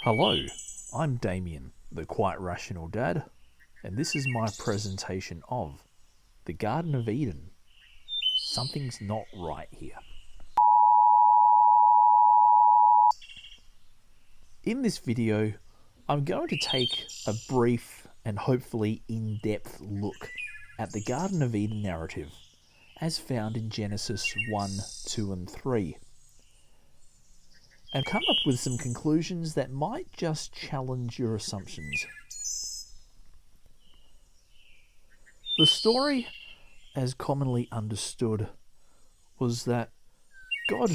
Hello, I'm Damien, the Quite Rational Dad, and this is my presentation of the Garden of Eden. Something's not right here. In this video, I'm going to take a brief and hopefully in-depth look at the Garden of Eden narrative as found in Genesis 1, 2 and 3. And come up with some conclusions that might just challenge your assumptions. The story, as commonly understood, was that God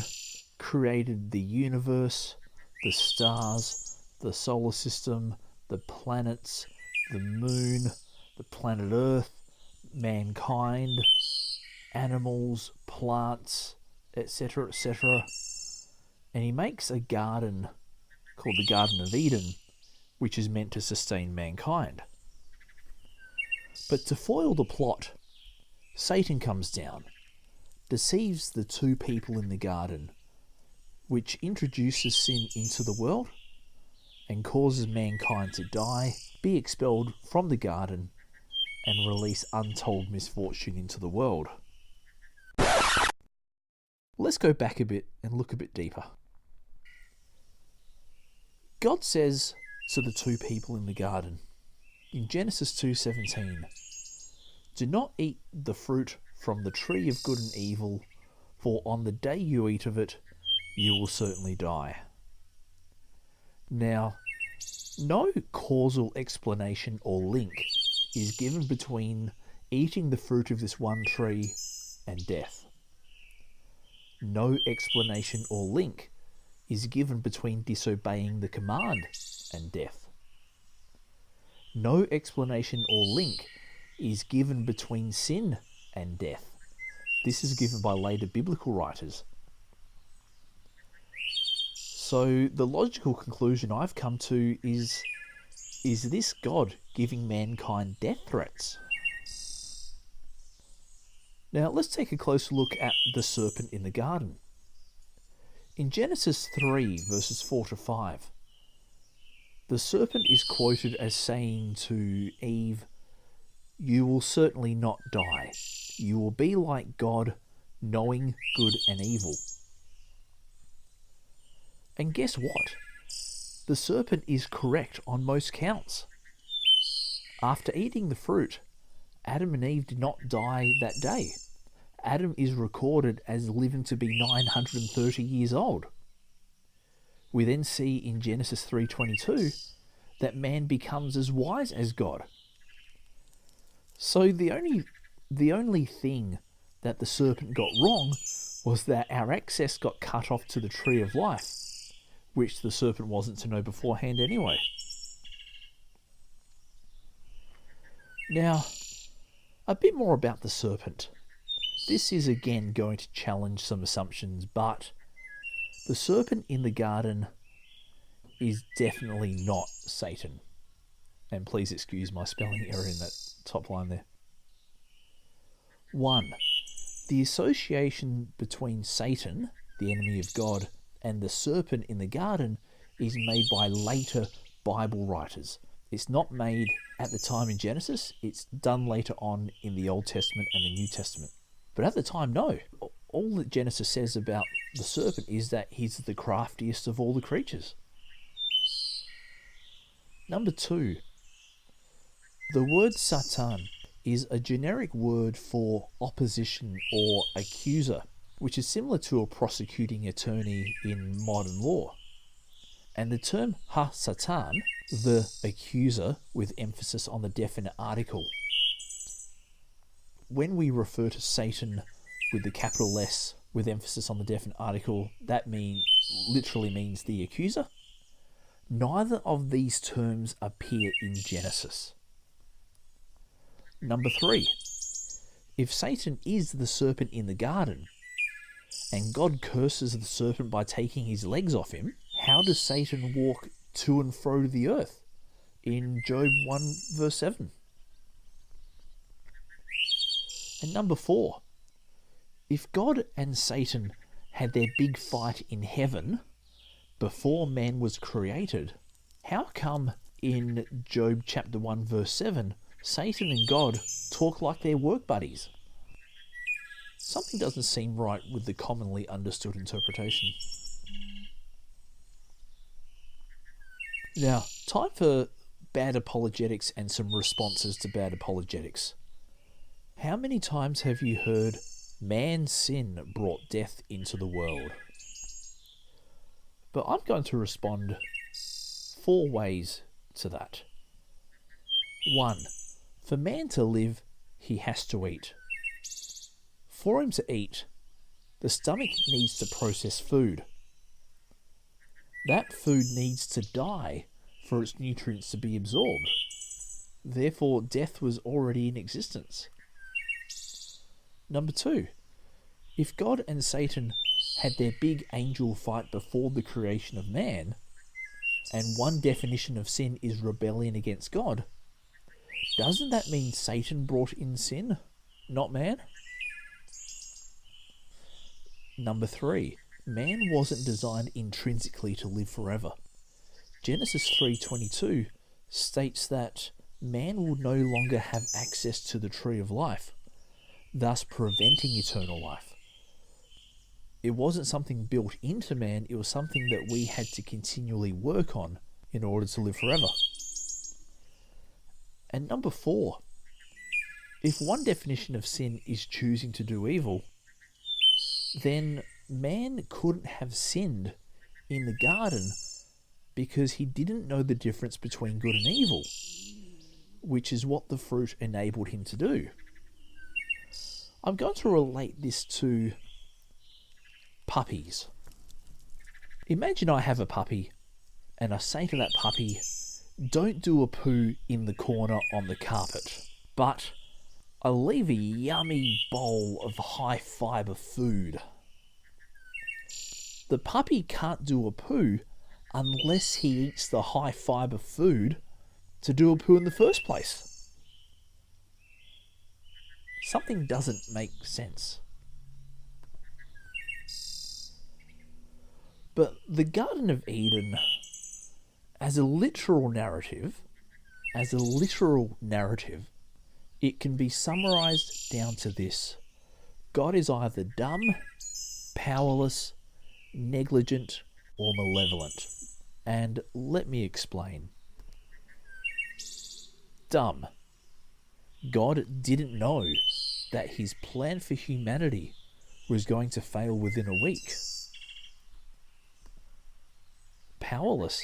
created the universe, the stars, the solar system, the planets, the moon, the planet Earth, mankind, animals, plants, etc., etc., and he makes a garden called the Garden of Eden, which is meant to sustain mankind. But to foil the plot, Satan comes down, deceives the two people in the garden, which introduces sin into the world and causes mankind to die, be expelled from the garden, and release untold misfortune into the world. Let's go back a bit and look a bit deeper. God says to the two people in the garden, in Genesis 2:17, "Do not eat the fruit from the tree of good and evil, for on the day you eat of it, you will certainly die." Now, no causal explanation or link is given between eating the fruit of this one tree and death. No explanation or link is given between disobeying the command and death. No explanation or link is given between sin and death. This is given by later biblical writers. So the logical conclusion I've come to is this God giving mankind death threats? Now let's take a closer look at the serpent in the garden. In Genesis 3 verses 4 to 5, the serpent is quoted as saying to Eve, "You will certainly not die. You will be like God, knowing good and evil." And guess what? The serpent is correct on most counts. After eating the fruit, Adam and Eve did not die that day. Adam is recorded as living to be 930 years old. We then see in Genesis 3:22 that man becomes as wise as God. So the only thing that the serpent got wrong was that our access got cut off to the tree of life, which the serpent wasn't to know beforehand anyway. Now, a bit more about the serpent. This is again going to challenge some assumptions, but the serpent in the garden is definitely not Satan. And please excuse my spelling error in that top line there. 1. The association between Satan, the enemy of God, and the serpent in the garden is made by later Bible writers. It's not made at the time in Genesis, it's done later on in the Old Testament and the New Testament. But at the time, no. All that Genesis says about the serpent is that he's the craftiest of all the creatures. Number 2, the word Satan is a generic word for opposition or accuser, which is similar to a prosecuting attorney in modern law. And the term ha-Satan, the accuser, with emphasis on the definite article. When we refer to Satan with the capital S with emphasis on the definite article, that literally means the accuser. Neither of these terms appear in Genesis. Number 3, if Satan is the serpent in the garden, and God curses the serpent by taking his legs off him, how does Satan walk to and fro to the earth in Job 1 verse 7? And number 4, if God and Satan had their big fight in heaven before man was created, How come in Job chapter 1 verse 7, Satan and God talk like they're work buddies? Something doesn't seem right with the commonly understood interpretation. Now, time for bad apologetics and some responses to bad apologetics. How many times have you heard man's sin brought death into the world? But I'm going to respond 4 ways to that. 1. For man to live, he has to eat. For him to eat, the stomach needs to process food. That food needs to die for its nutrients to be absorbed. Therefore, death was already in existence. Number 2, if God and Satan had their big angel fight before the creation of man, and one definition of sin is rebellion against God, doesn't that mean Satan brought in sin, not man? Number 3, man wasn't designed intrinsically to live forever. Genesis 3:22 states that man will no longer have access to the tree of life, thus preventing eternal life. It wasn't something built into man, it was something that we had to continually work on in order to live forever. And number 4, if one definition of sin is choosing to do evil, then man couldn't have sinned in the garden because he didn't know the difference between good and evil, which is what the fruit enabled him to do. I'm going to relate this to puppies. Imagine I have a puppy and I say to that puppy, don't do a poo in the corner on the carpet, but I leave a yummy bowl of high fibre food. The puppy can't do a poo unless he eats the high fibre food to do a poo in the first place. Something doesn't make sense. But the Garden of Eden, as a literal narrative, it can be summarized down to this. God is either dumb, powerless, negligent, or malevolent. And let me explain. Dumb. God didn't know that his plan for humanity was going to fail within a week. Powerless.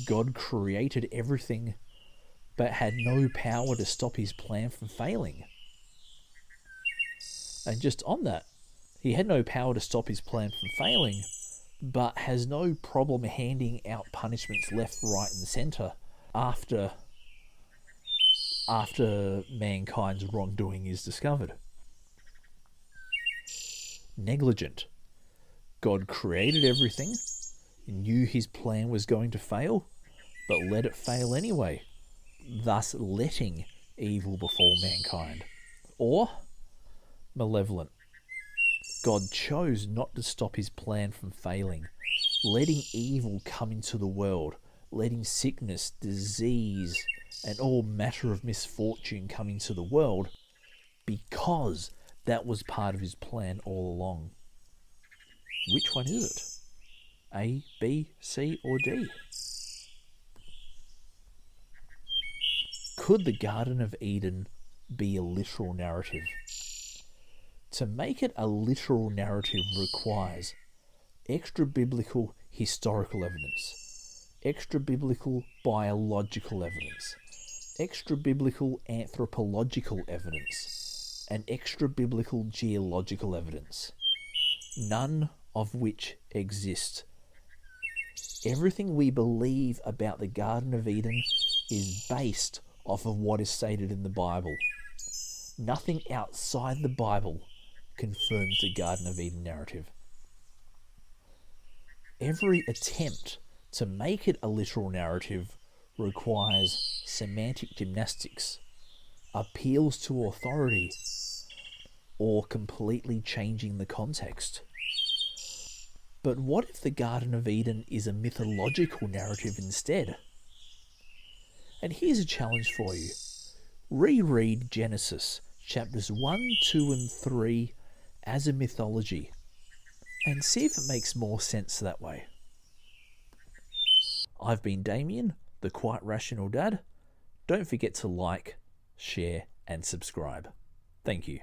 God created everything but had no power to stop his plan from failing. And just on that, he had no power to stop his plan from failing, but has no problem handing out punishments left, right and centre after mankind's wrongdoing is discovered. Negligent. God created everything, knew his plan was going to fail, but let it fail anyway, thus letting evil befall mankind. Or malevolent. God chose not to stop his plan from failing, letting evil come into the world, letting sickness, disease, and all matter of misfortune come into the world, because that was part of his plan all along. Which one is it? A, B, C, or D? Could the Garden of Eden be a literal narrative? To make it a literal narrative requires extra-biblical historical evidence, extra-biblical biological evidence, extra-biblical anthropological evidence, and extra-biblical geological evidence, none of which exist. Everything we believe about the Garden of Eden is based off of what is stated in the Bible. Nothing outside the Bible confirms the Garden of Eden narrative. Every attempt to make it a literal narrative requires semantic gymnastics, appeals to authority, or completely changing the context. But what if the Garden of Eden is a mythological narrative instead? And here's a challenge for you. Reread Genesis chapters 1, 2 and 3 as a mythology and see if it makes more sense that way. I've been Damien, the Quite Rational Dad. Don't forget to like, share and subscribe. Thank you.